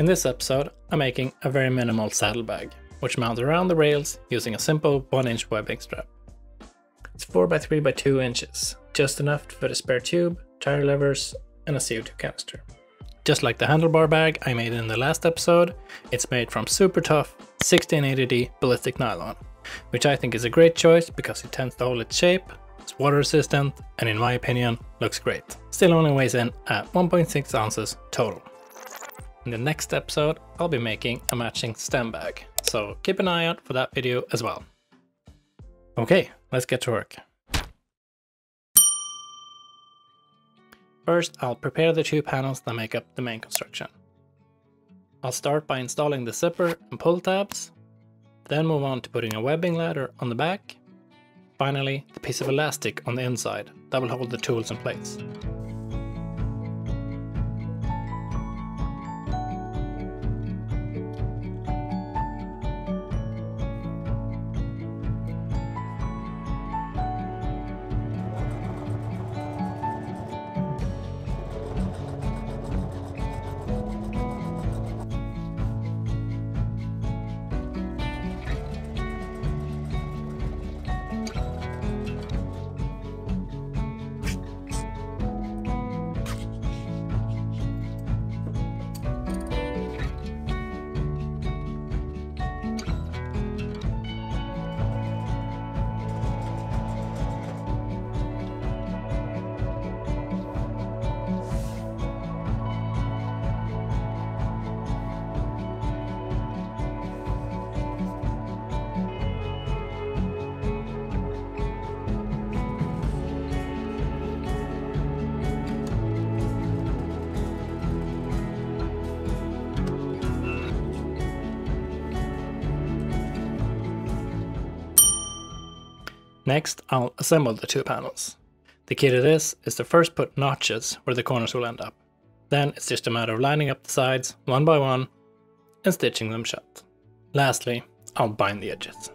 In this episode, I'm making a very minimal saddlebag, which mounts around the rails using a simple 1-inch webbing strap. It's 4x3 by 2 inches, just enough to fit a spare tube, tyre levers, and a CO2 canister. Just like the handlebar bag I made in the last episode, it's made from super tough 1680D ballistic nylon, which I think is a great choice because it tends to hold its shape, it's water resistant, and in my opinion, looks great. Still only weighs in at 1.6 ounces total. In the next episode, I'll be making a matching stem bag, so keep an eye out for that video as well. Okay, let's get to work. First, I'll prepare the 2 panels that make up the main construction. I'll start by installing the zipper and pull tabs, then move on to putting a webbing ladder on the back. Finally, the piece of elastic on the inside that will hold the tools in place. Next, I'll assemble the 2 panels. The key to this is to first put notches where the corners will end up. Then it's just a matter of lining up the sides one by one and stitching them shut. Lastly, I'll bind the edges.